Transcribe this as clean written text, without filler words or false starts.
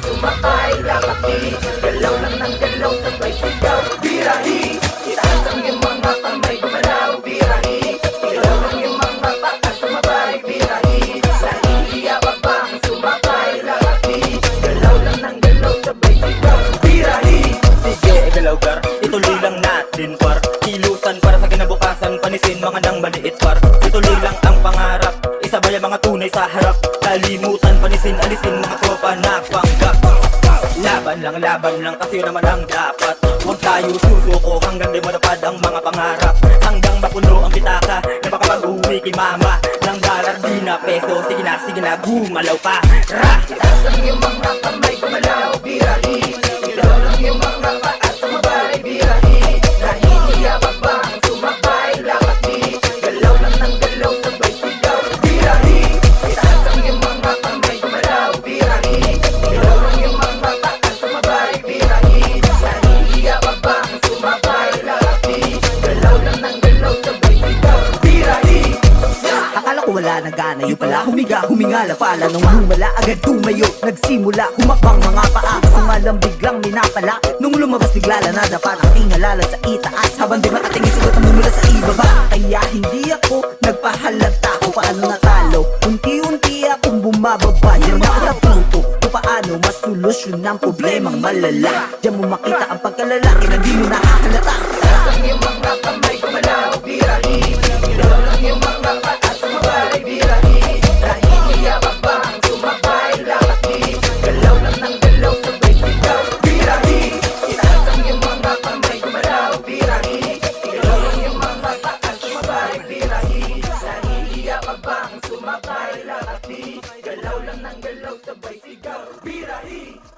Sumakay, lakati, galaw lang ng galaw, sabay sigaw. Birahi, itaas ang iyong mga kamay, gumalaw. Birahi, galaw lang yung mga paa, sumabay. Birahi, nahihiya pa bang sumakay, lakati, galaw lang ng galaw, sabay sigaw. Birahi, sige, galaw gar, ituloy lang natin par. Kilusan para sa kinabukasan, panisin mga nang maliit par. Ituloy lang ang pangarap, isabay ang mga tunay sa harap. Kalimutan, panisin, alisin mga tropa na panggap. Laban lang kasi yun naman ang dapat. Huwag tayo susuko hanggang di mo napad ang mga pangarap. Hanggang mapuno ang pitaka na makapag-uwi kay mama ng dollar, di na peso. Sige na, gumalaw pa. itaas ang iyong mga kamay, gumalaw. Birahi, galaw lang yung mga paa, sumabay. Birahi, nahihiya pa bang sumakay, lakati, galaw lang ng galaw, sabay sigaw. Birahi, itaas ang iyong mga kamay, gumalaw. Birahi, galaw lang yung mga paa, sumabay. Birahi, nahihiya pa bang sumakay, lakati, galaw lang ng galaw, sabay sigaw. Birahi, Akala ko wala na gana, yung pala humingala pala. Nung humala agad tumayo, nagsimula humakbang mga paa. Sumalang biglang minapala, nung lumabas bigla na dapat aking alala sa itaas. Habang di makatingin sugot ang mumula sa ibaba. Kaya hindi ako nagpahalata kung paano natalo. Unti-unti akong bumababa, diyan ako natuto kung paano masolusyon ang problemang malala. Diyan mo makita ang pagkalalaki na di mo nakahalata. itaas ang iyong mga kamay, gumalaw. Birahi, galaw lang yung mga paa, sumabay. Birahi, nahihiya pa bang sumakay, lakati, galaw lang ng galaw, sabay sigaw. Birahi, itaas ang iyong mga kamay, gumalaw. Birahi, galaw lang yung mga paa, sumabay. Birahi, nahihiya pa bang sumakay, lakati, galaw lang ng galaw, sabay sigaw. Birahi.